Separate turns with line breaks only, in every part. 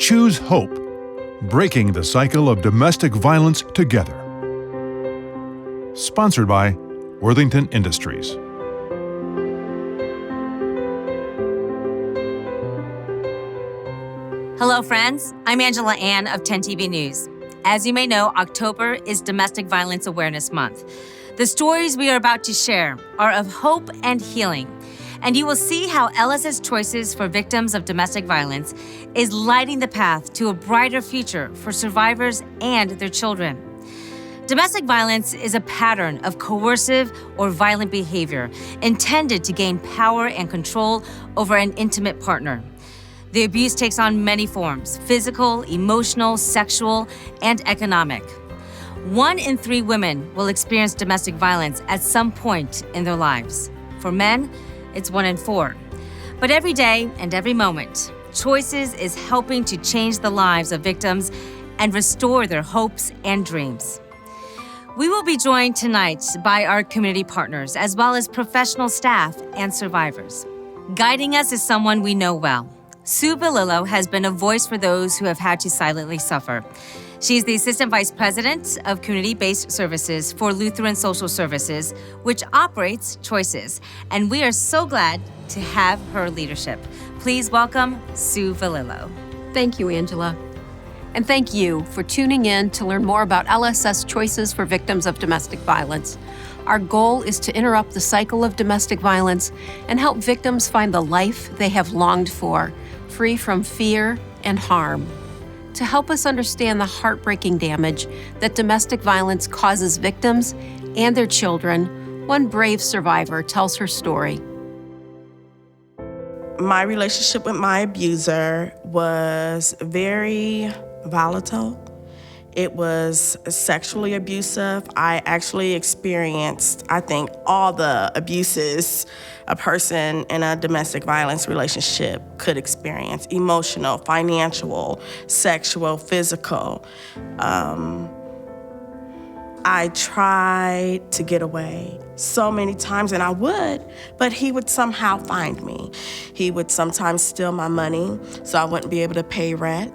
Choose hope, breaking the cycle of domestic violence together. Sponsored by Worthington Industries.
Hello, friends. I'm Angela Ann of 10 TV News. As you may know, October is Domestic Violence Awareness Month. The stories we are about to share are of hope and healing, and you will see how LSS Choices for Victims of Domestic Violence is lighting the path to a brighter future for survivors and their children. Domestic violence is a pattern of coercive or violent behavior intended to gain power and control over an intimate partner. The abuse takes on many forms: physical, emotional, sexual, and economic. 1 in 3 women will experience domestic violence at some point in their lives. For men, it's 1 in 4. But every day and every moment, Choices is helping to change the lives of victims and restore their hopes and dreams. We will be joined tonight by our community partners, as well as professional staff and survivors. Guiding us is someone we know well. Sue Valillo has been a voice for those who have had to silently suffer. She's the Assistant Vice President of Community-Based Services for Lutheran Social Services, which operates Choices, and we are so glad to have her leadership. Please welcome Sue Valillo.
Thank you, Angela. And thank you for tuning in to learn more about LSS Choices for Victims of Domestic Violence. Our goal is to interrupt the cycle of domestic violence and help victims find the life they have longed for, free from fear and harm. To help us understand the heartbreaking damage that domestic violence causes victims and their children, one brave survivor tells her story.
My relationship with my abuser was very volatile. It was sexually abusive. I actually experienced, I think, all the abuses a person in a domestic violence relationship could experience: emotional, financial, sexual, physical. I tried to get away so many times, and I would, but he would somehow find me. He would sometimes steal my money so I wouldn't be able to pay rent.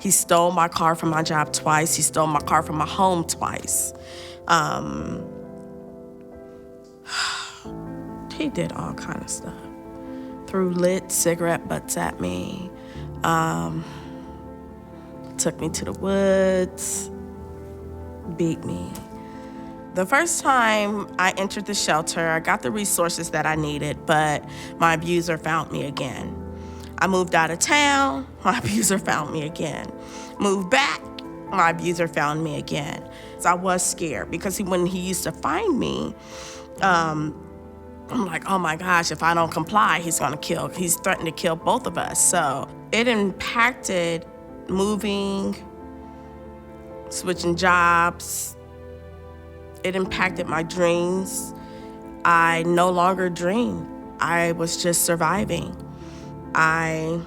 He stole my car from my job twice. He stole my car from my home twice. He did all kind of stuff. Threw lit cigarette butts at me. Took me to the woods. Beat me. The first time I entered the shelter, I got the resources that I needed, but my abuser found me again. I moved out of town, my abuser found me again. Moved back, my abuser found me again. So I was scared because when he used to find me, I'm like, oh my gosh, if I don't comply, he's threatened to kill both of us. So it impacted moving, switching jobs. It impacted my dreams. I no longer dreamed. I was just surviving. I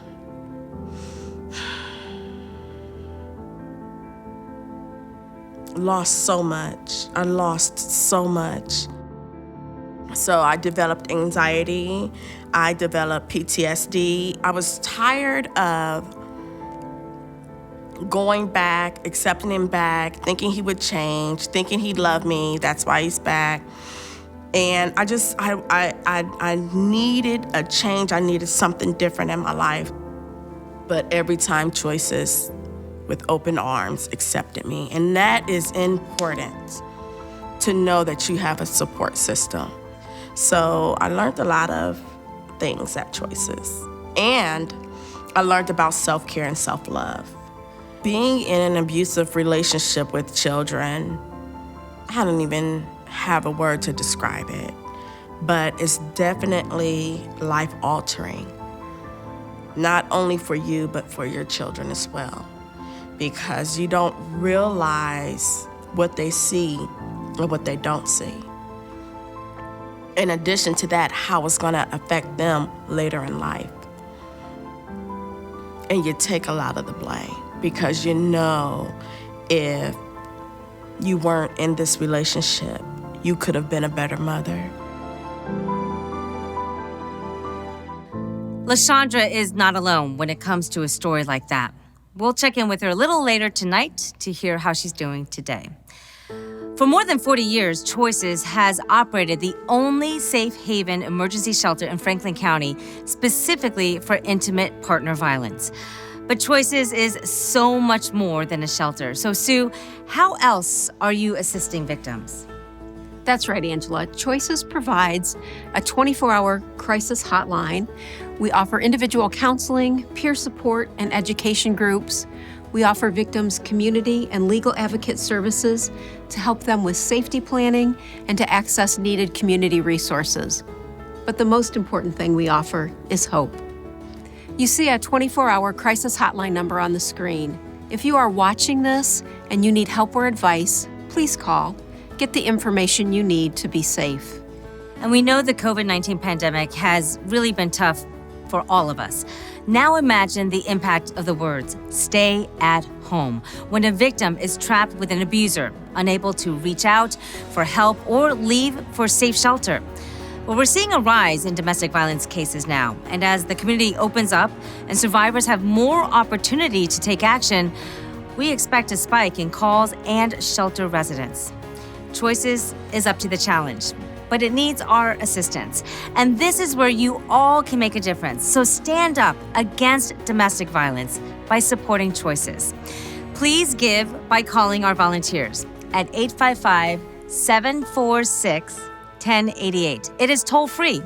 lost so much. I lost so much. So I developed anxiety. I developed PTSD. I was tired of going back, accepting him back, thinking he would change, thinking he'd love me. That's why he's back. And I needed a change. I needed something different in my life. But every time Choices with open arms accepted me. And that is important, to know that you have a support system. So I learned a lot of things at Choices. And I learned about self-care and self-love. Being in an abusive relationship with children, I don't even have a word to describe it, but it's definitely life-altering, not only for you, but for your children as well, because you don't realize what they see and what they don't see. In addition to that, how it's gonna affect them later in life. And you take a lot of the blame, because you know if you weren't in this relationship, you could have been a better mother.
LaShondra is not alone when it comes to a story like that. We'll check in with her a little later tonight to hear how she's doing today. For more than 40 years, Choices has operated the only safe haven emergency shelter in Franklin County, specifically for intimate partner violence. But Choices is so much more than a shelter. So, Sue, how else are you assisting victims?
That's right, Angela. Choices provides a 24-hour crisis hotline. We offer individual counseling, peer support, and education groups. We offer victims community and legal advocate services to help them with safety planning and to access needed community resources. But the most important thing we offer is hope. You see a 24-hour crisis hotline number on the screen. If you are watching this and you need help or advice, please call. Get the information you need to be safe.
And we know the COVID-19 pandemic has really been tough for all of us. Now imagine the impact of the words, stay at home, when a victim is trapped with an abuser, unable to reach out for help or leave for safe shelter. Well, we're seeing a rise in domestic violence cases now, and as the community opens up and survivors have more opportunity to take action, we expect a spike in calls and shelter residents. Choices is up to the challenge, but it needs our assistance. And this is where you all can make a difference. So stand up against domestic violence by supporting Choices. Please give by calling our volunteers at 855-746-1088. It is toll free.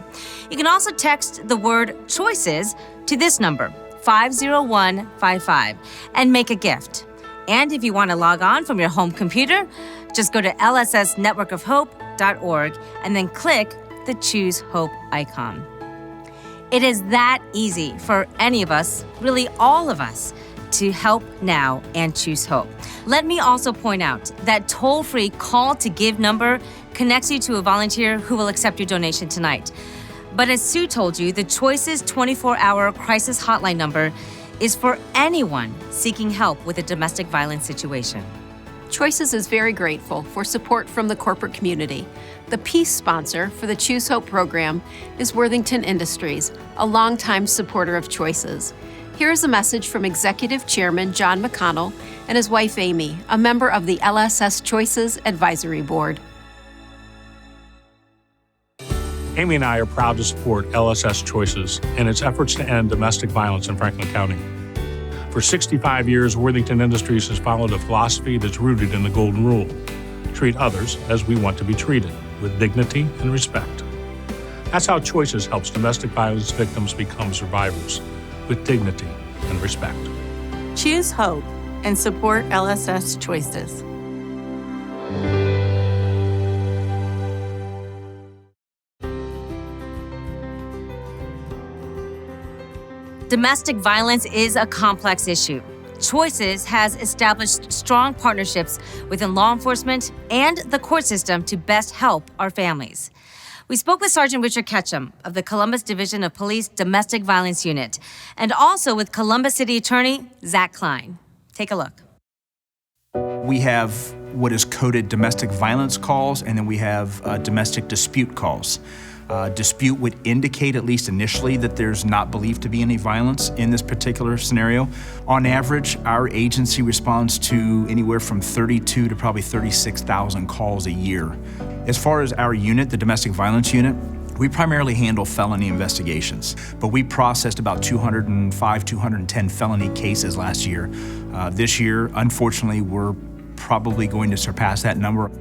You can also text the word Choices to this number, 50155, and make a gift. And if you want to log on from your home computer, just go to lssnetworkofhope.org and then click the Choose Hope icon. It is that easy for any of us, really all of us, to help now and choose hope. Let me also point out that toll-free call to give number connects you to a volunteer who will accept your donation tonight. But as Sue told you, the Choices 24-hour crisis hotline number is for anyone seeking help with a domestic violence situation.
Choices is very grateful for support from the corporate community. The peace sponsor for the Choose Hope program is Worthington Industries, a longtime supporter of Choices. Here is a message from Executive Chairman John McConnell and his wife Amy, a member of the LSS Choices Advisory Board.
Amy and I are proud to support LSS Choices and its efforts to end domestic violence in Franklin County. For 65 years, Worthington Industries has followed a philosophy that's rooted in the Golden Rule. Treat others as we want to be treated, with dignity and respect. That's how Choices helps domestic violence victims become survivors, with dignity and respect.
Choose hope and support LSS Choices.
Domestic violence is a complex issue. Choices has established strong partnerships within law enforcement and the court system to best help our families. We spoke with Sergeant Richard Ketchum of the Columbus Division of Police Domestic Violence Unit and also with Columbus City Attorney Zach Klein. Take a look.
We have what is coded domestic violence calls, and then we have domestic dispute calls. Dispute would indicate, at least initially, that there's not believed to be any violence in this particular scenario. On average, our agency responds to anywhere from 32 to probably 36,000 calls a year. As far as our unit, the domestic violence unit, we primarily handle felony investigations, but we processed about 205, 210 felony cases last year. This year, unfortunately, we're probably going to surpass that number.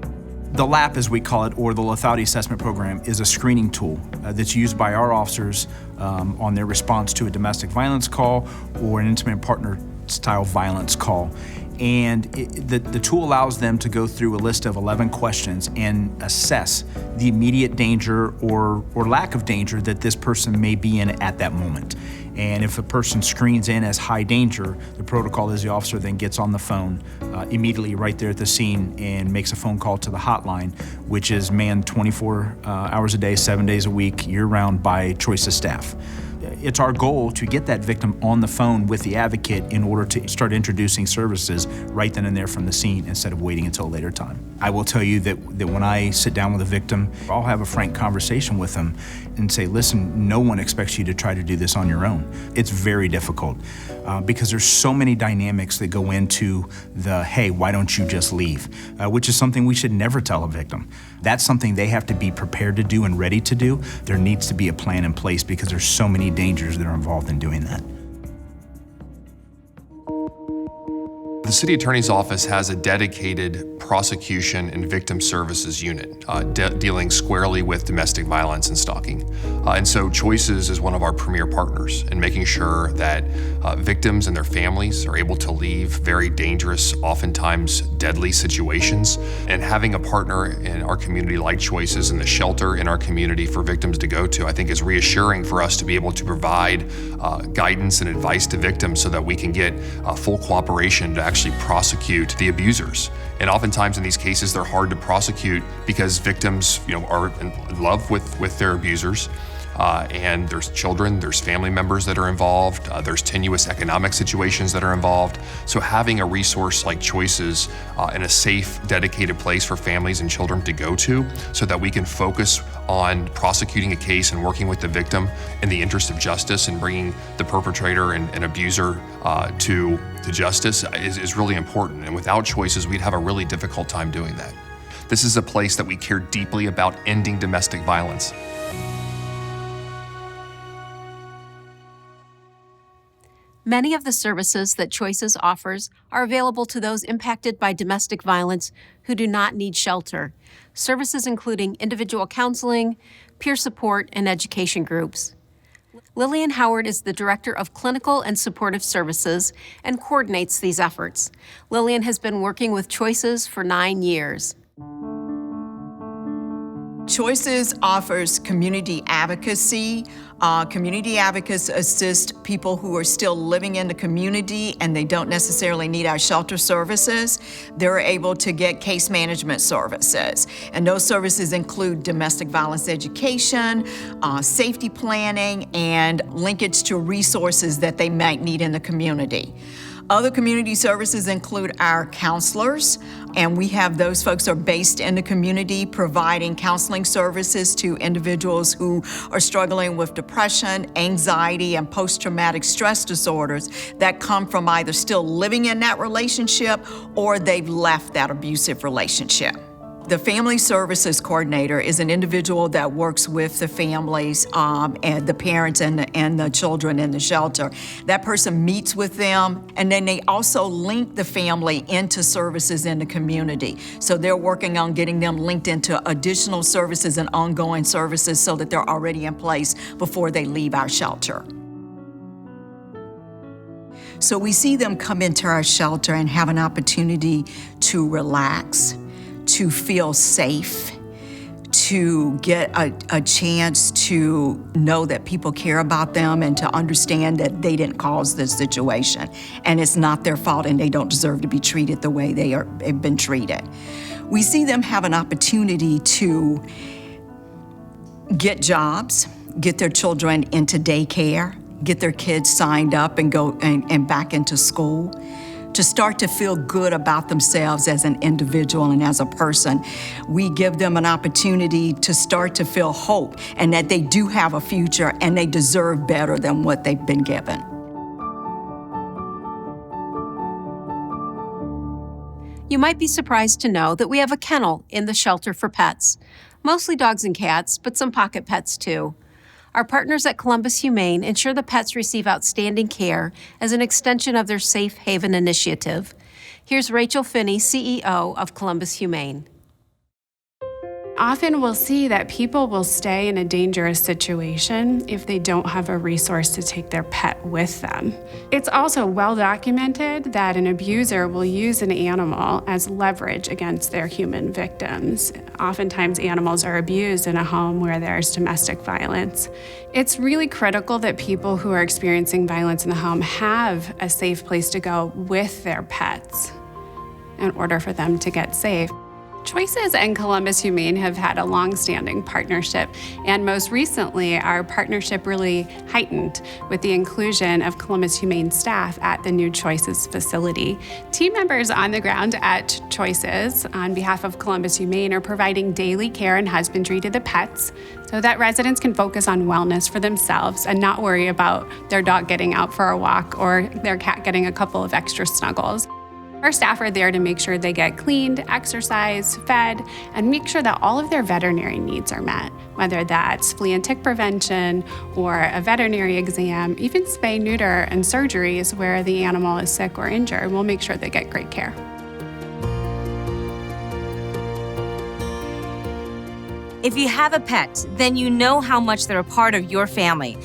The LAP, as we call it, or the Lethality Assessment Program, is a screening tool that's used by our officers on their response to a domestic violence call or an intimate partner style violence call. And the tool allows them to go through a list of 11 questions and assess the immediate danger or lack of danger that this person may be in at that moment. And if a person screens in as high danger, the protocol is the officer then gets on the phone immediately right there at the scene and makes a phone call to the hotline, which is manned 24 hours a day, 7 days a week, year-round by Choices staff. it's our goal to get that victim on the phone with the advocate in order to start introducing services right then and there from the scene instead of waiting until a later time. I will tell you that when I sit down with a victim, I'll have a frank conversation with them and say, listen, no one expects you to try to do this on your own. It's very difficult because there's so many dynamics that go into the, hey, why don't you just leave? Which is something we should never tell a victim. That's something they have to be prepared to do and ready to do. There needs to be a plan in place because there's so many dangers that are involved in doing that.
The City Attorney's Office has a dedicated prosecution and victim services unit dealing squarely with domestic violence and stalking. And so Choices is one of our premier partners in making sure that victims and their families are able to leave very dangerous, oftentimes deadly situations. And having a partner in our community like Choices and the shelter in our community for victims to go to, I think is reassuring for us to be able to provide guidance and advice to victims so that we can get full cooperation to actually prosecute the abusers. And oftentimes in these cases, they're hard to prosecute because victims, are in love with their abusers. And there's children, there's family members that are involved, there's tenuous economic situations that are involved. So having a resource like Choices in a safe, dedicated place for families and children to go to so that we can focus on prosecuting a case and working with the victim in the interest of justice and bringing the perpetrator and abuser to justice is really important. And without Choices, we'd have a really difficult time doing that. This is a place that we care deeply about ending domestic violence.
Many of the services that Choices offers are available to those impacted by domestic violence who do not need shelter. Services including individual counseling, peer support, and education groups. Lillian Howard is the Director of Clinical and Supportive Services and coordinates these efforts. Lillian has been working with Choices for 9 years.
Choices offers community advocacy. Community advocates assist people who are still living in the community and they don't necessarily need our shelter services. They're able to get case management services. And those services include domestic violence education, safety planning, and linkage to resources that they might need in the community. Other community services include our counselors, and we have those folks are based in the community providing counseling services to individuals who are struggling with depression, anxiety, and post-traumatic stress disorders that come from either still living in that relationship or they've left that abusive relationship. The Family Services Coordinator is an individual that works with the families and the parents and the children in the shelter. That person meets with them, and then they also link the family into services in the community. So they're working on getting them linked into additional services and ongoing services so that they're already in place before they leave our shelter. So we see them come into our shelter and have an opportunity to relax, to feel safe, to get a chance to know that people care about them and to understand that they didn't cause this situation and it's not their fault and they don't deserve to be treated the way they've been treated. We see them have an opportunity to get jobs, get their children into daycare, get their kids signed up and go and back into school, to start to feel good about themselves as an individual and as a person. We give them an opportunity to start to feel hope and that they do have a future and they deserve better than what they've been given.
You might be surprised to know that we have a kennel in the shelter for pets. Mostly dogs and cats, but some pocket pets too. Our partners at Columbus Humane ensure the pets receive outstanding care as an extension of their Safe Haven initiative. Here's Rachel Finney, CEO of Columbus Humane.
Often we'll see that people will stay in a dangerous situation if they don't have a resource to take their pet with them. It's also well documented that an abuser will use an animal as leverage against their human victims. Oftentimes animals are abused in a home where there's domestic violence. It's really critical that people who are experiencing violence in the home have a safe place to go with their pets in order for them to get safe. Choices and Columbus Humane have had a long-standing partnership, and most recently, our partnership really heightened with the inclusion of Columbus Humane staff at the new Choices facility. Team members on the ground at Choices on behalf of Columbus Humane are providing daily care and husbandry to the pets so that residents can focus on wellness for themselves and not worry about their dog getting out for a walk or their cat getting a couple of extra snuggles. Our staff are there to make sure they get cleaned, exercised, fed, and make sure that all of their veterinary needs are met, whether that's flea and tick prevention or a veterinary exam, even spay, neuter, and surgeries where the animal is sick or injured. We'll make sure they get great care.
If you have a pet, then you know how much they're a part of your family.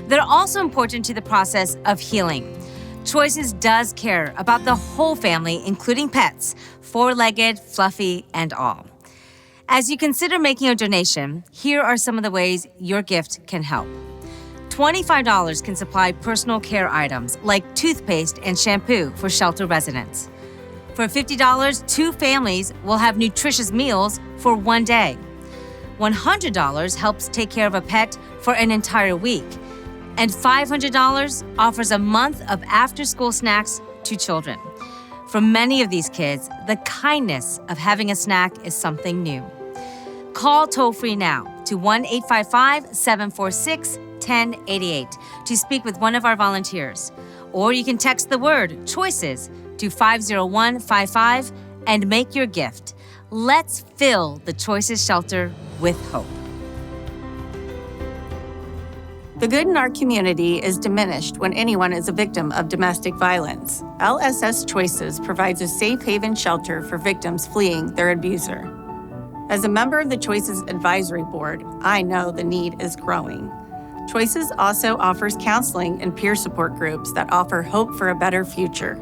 They're also important to the process of healing. Choices does care about the whole family, including pets, four-legged, fluffy, and all. As you consider making a donation, here are some of the ways your gift can help. $25 can supply personal care items like toothpaste and shampoo for shelter residents. For $50, 2 families will have nutritious meals for 1 day. $100 helps take care of a pet for an entire week. And $500 offers a month of after-school snacks to children. For many of these kids, the kindness of having a snack is something new. Call toll-free now to 1-855-746-1088 to speak with one of our volunteers. Or you can text the word CHOICES to 50155 and make your gift. Let's fill the Choices shelter with hope.
The good in our community is diminished when anyone is a victim of domestic violence. LSS Choices provides a safe haven shelter for victims fleeing their abuser. As a member of the Choices Advisory Board, I know the need is growing. Choices also offers counseling and peer support groups that offer hope for a better future.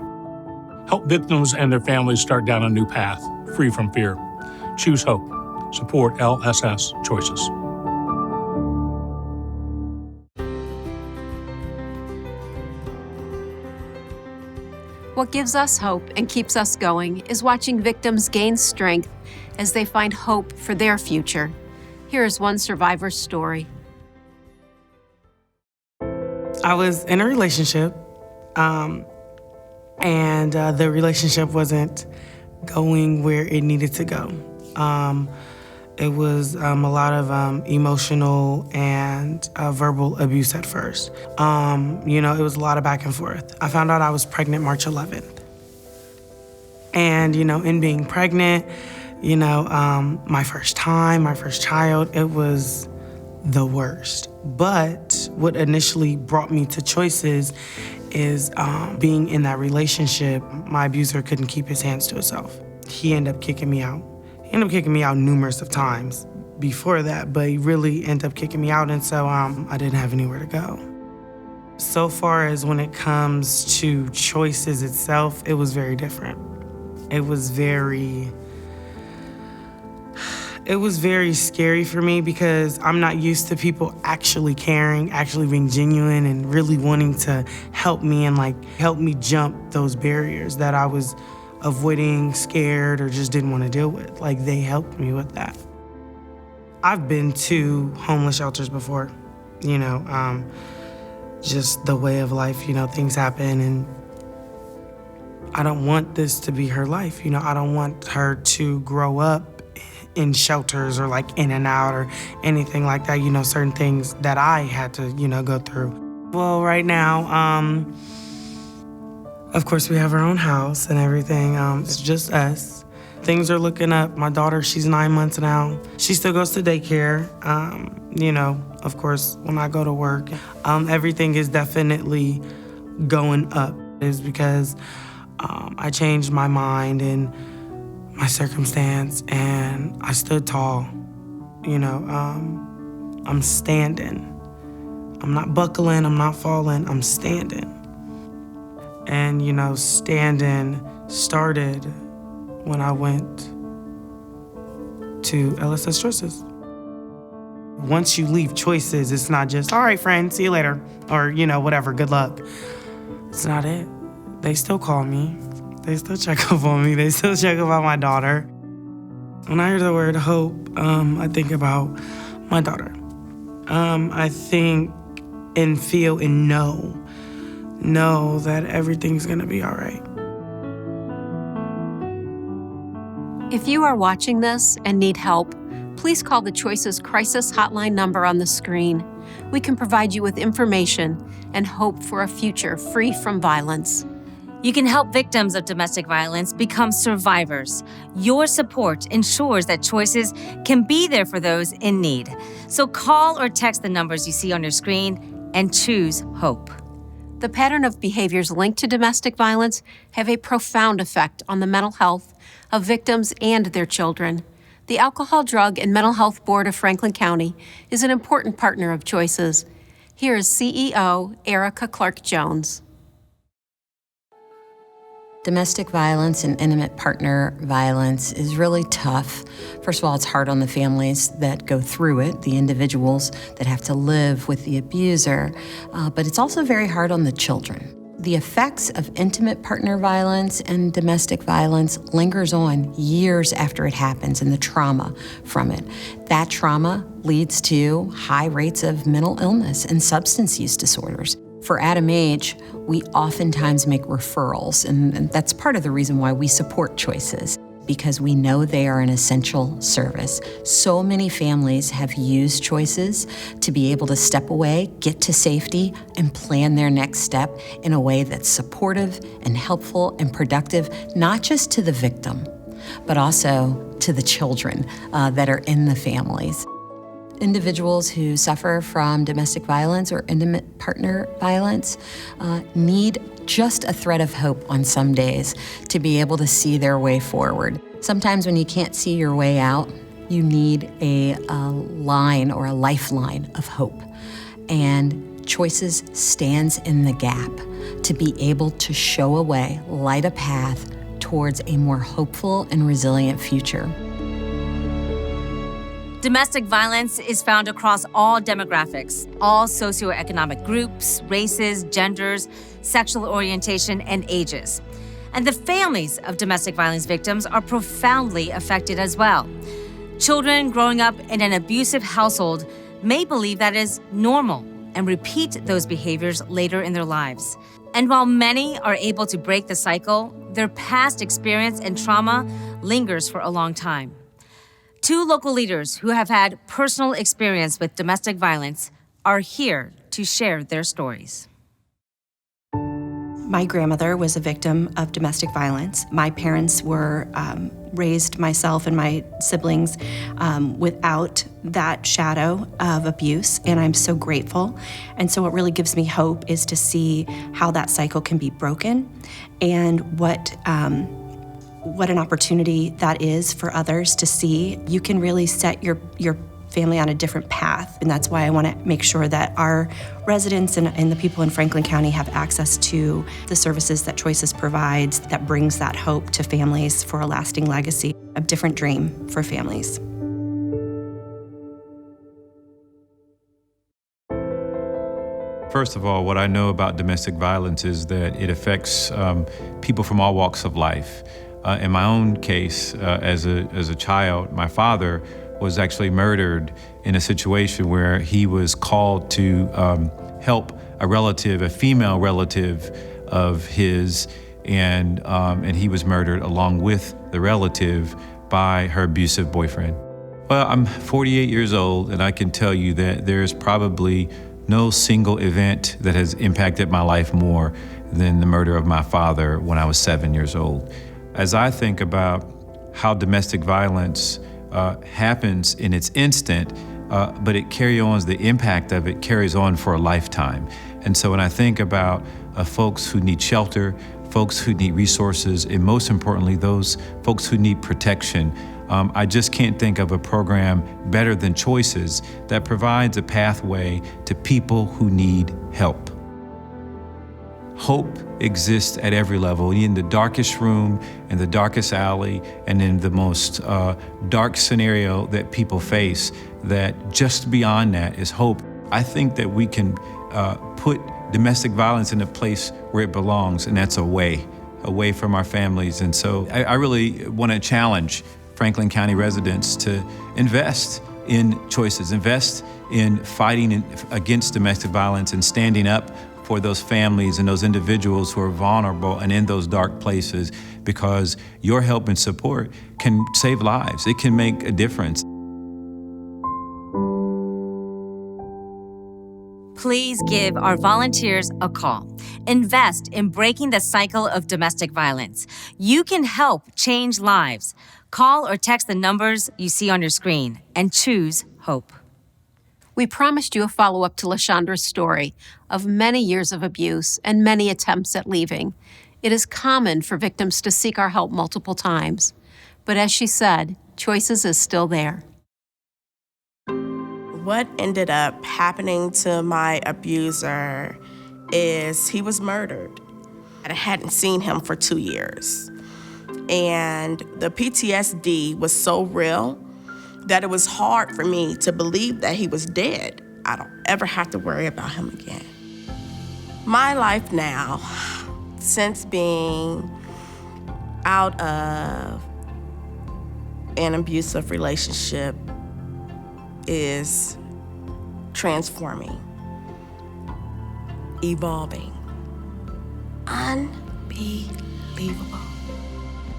Help victims and their families start down a new path, free from fear. Choose hope. Support LSS Choices.
What gives us hope and keeps us going is watching victims gain strength as they find hope for their future. Here is one survivor's story.
I was in a relationship, and the relationship wasn't going where it needed to go. It was a lot of emotional and verbal abuse at first. It was a lot of back and forth. I found out I was pregnant March 11th. And, in being pregnant, my first time, my first child, it was the worst. But what initially brought me to Choices is being in that relationship, my abuser couldn't keep his hands to himself. He ended up kicking me out. He ended up kicking me out numerous of times before that, but he really ended up kicking me out, and so I didn't have anywhere to go. So far as when it comes to Choices itself, it was very different. It was very scary for me because I'm not used to people actually caring, actually being genuine and really wanting to help me and help me jump those barriers that I was avoiding, scared, or just didn't want to deal with. They helped me with that. I've been to homeless shelters before, just the way of life, things happen, and I don't want this to be her life. I don't want her to grow up in shelters or in and out or anything like that, certain things that I had to, go through. Well, right now, of course, we have our own house and everything. It's just us. Things are looking up. My daughter, she's 9 months now. She still goes to daycare. Of course, when I go to work, everything is definitely going up. It's because I changed my mind and my circumstance, and I stood tall. I'm standing. I'm not buckling, I'm not falling, I'm standing. And, standing started when I went to LSS Choices. Once you leave Choices, it's not just, all right, friend, see you later, or, whatever, good luck. It's not it. They still call me. They still check up on me. They still check up on my daughter. When I hear the word hope, I think about my daughter. I think and feel and know that everything's gonna be all right.
If you are watching this and need help, please call the Choices Crisis Hotline number on the screen. We can provide you with information and hope for a future free from violence.
You can help victims of domestic violence become survivors. Your support ensures that Choices can be there for those in need. So call or text the numbers you see on your screen and choose hope.
The pattern of behaviors linked to domestic violence have a profound effect on the mental health of victims and their children. The Alcohol, Drug, and Mental Health Board of Franklin County is an important partner of Choices. Here is CEO Erica Clark-Jones.
Domestic violence and intimate partner violence is really tough. First of all, it's hard on the families that go through it, the individuals that have to live with the abuser, but it's also very hard on the children. The effects of intimate partner violence and domestic violence lingers on years after it happens and the trauma from it. That trauma leads to high rates of mental illness and substance use disorders. For Adam H., we oftentimes make referrals, and that's part of the reason why we support Choices, because we know they are an essential service. So many families have used Choices to be able to step away, get to safety, and plan their next step in a way that's supportive and helpful and productive, not just to the victim, but also to the children that are in the families. Individuals who suffer from domestic violence or intimate partner violence need just a thread of hope on some days to be able to see their way forward. Sometimes when you can't see your way out, you need a line or a lifeline of hope. And Choices stands in the gap to be able to show a way, light a path towards a more hopeful and resilient future.
Domestic violence is found across all demographics, all socioeconomic groups, races, genders, sexual orientation, and ages. And the families of domestic violence victims are profoundly affected as well. Children growing up in an abusive household may believe that is normal and repeat those behaviors later in their lives. And while many are able to break the cycle, their past experience and trauma lingers for a long time. Two local leaders who have had personal experience with domestic violence are here to share their stories.
My grandmother was a victim of domestic violence. My parents were raised myself and my siblings without that shadow of abuse, and I'm so grateful. And so what really gives me hope is to see how that cycle can be broken and what an opportunity that is for others to see. You can really set your family on a different path, and that's why I want to make sure that our residents and the people in Franklin County have access to the services that Choices provides that brings that hope to families for a lasting legacy, a different dream for families.
First of all, what I know about domestic violence is that it affects people from all walks of life. In my own case, as a child, my father was actually murdered in a situation where he was called to help a relative, a female relative of his, and he was murdered along with the relative by her abusive boyfriend. Well, I'm 48 years old, and I can tell you that there's probably no single event that has impacted my life more than the murder of my father when I was 7 years old. As I think about how domestic violence happens in its instant, but it carries on, the impact of it carries on for a lifetime. And so when I think about folks who need shelter, folks who need resources, and most importantly, those folks who need protection, I just can't think of a program better than Choices that provides a pathway to people who need help. Hope exists at every level, in the darkest room, in the darkest alley, and in the most dark scenario that people face, that just beyond that is hope. I think that we can put domestic violence in a place where it belongs, and that's away from our families. And so I really want to challenge Franklin County residents to invest in choices, invest in fighting against domestic violence and standing up for those families and those individuals who are vulnerable and in those dark places, because your help and support can save lives. It can make a difference.
Please give our volunteers a call. Invest in breaking the cycle of domestic violence. You can help change lives. Call or text the numbers you see on your screen and choose hope.
We promised you a follow-up to LaShandra's story of many years of abuse and many attempts at leaving. It is common for victims to seek our help multiple times. But as she said, Choices is still there.
What ended up happening to my abuser is he was murdered. I hadn't seen him for 2 years. And the PTSD was so real that it was hard for me to believe that he was dead. I don't ever have to worry about him again. My life now, since being out of an abusive relationship, is transforming, evolving, unbelievable.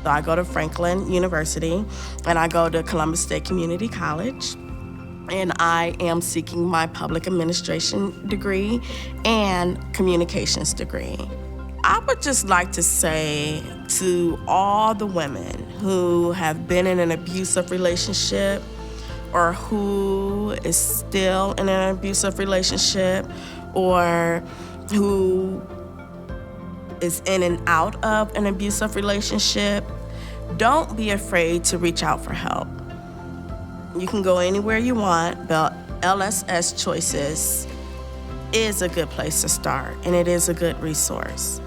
So I go to Franklin University and I go to Columbus State Community College, and I am seeking my public administration degree and communications degree. I would just like to say to all the women who have been in an abusive relationship or who is still in an abusive relationship or who is in and out of an abusive relationship, don't be afraid to reach out for help. You can go anywhere you want, but LSS Choices is a good place to start, and it is a good resource.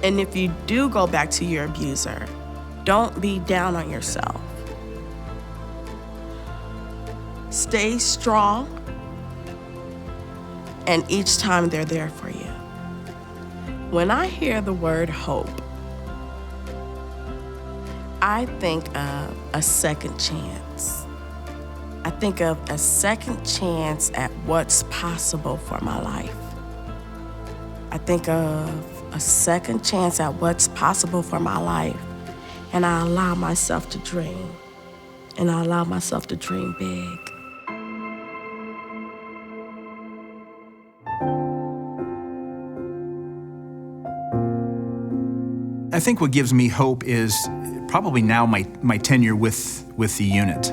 And if you do go back to your abuser, don't be down on yourself. Stay strong, and each time they're there for you. When I hear the word hope, I think of a second chance. I think of a second chance at what's possible for my life. I think of a second chance at what's possible for my life, and I allow myself to dream, and I allow myself to dream big.
I think what gives me hope is probably now my tenure with the unit,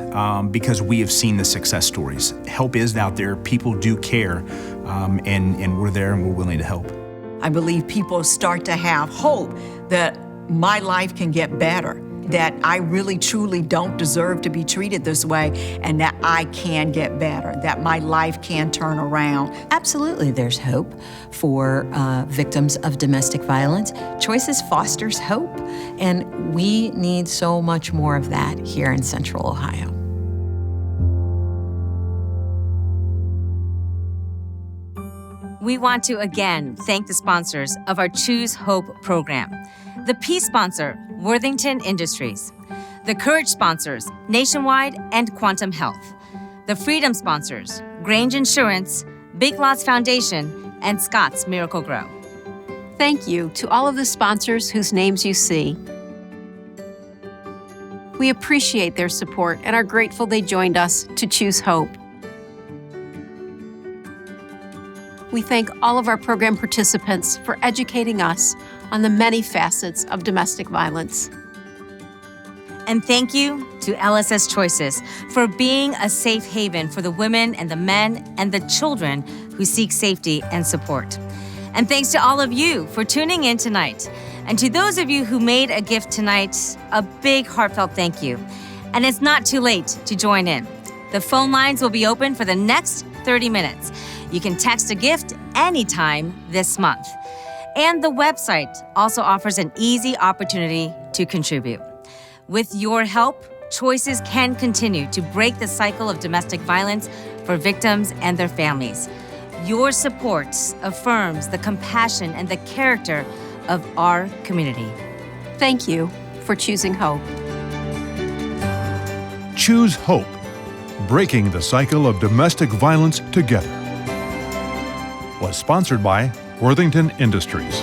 because we have seen the success stories. Help is out there, people do care, and we're there and we're willing to help.
I believe people start to have hope that my life can get better, that I really truly don't deserve to be treated this way, and that I can get better, that my life can turn around.
Absolutely, there's hope for victims of domestic violence. Choices fosters hope, and we need so much more of that here in Central Ohio.
We want to again thank the sponsors of our Choose Hope program. The Peace sponsor, Worthington Industries. The Courage sponsors, Nationwide and Quantum Health. The Freedom sponsors, Grange Insurance, Big Lots Foundation, and Scott's Miracle Grow.
Thank you to all of the sponsors whose names you see. We appreciate their support and are grateful they joined us to choose hope. We thank all of our program participants for educating us on the many facets of domestic violence.
And thank you to LSS Choices for being a safe haven for the women and the men and the children who seek safety and support. And thanks to all of you for tuning in tonight. And to those of you who made a gift tonight, a big heartfelt thank you. And it's not too late to join in. The phone lines will be open for the next 30 minutes. You can text a gift anytime this month. And the website also offers an easy opportunity to contribute. With your help, Choices can continue to break the cycle of domestic violence for victims and their families. Your support affirms the compassion and the character of our community.
Thank you for choosing hope.
Choose hope. Breaking the cycle of domestic violence together. Was sponsored by Worthington Industries.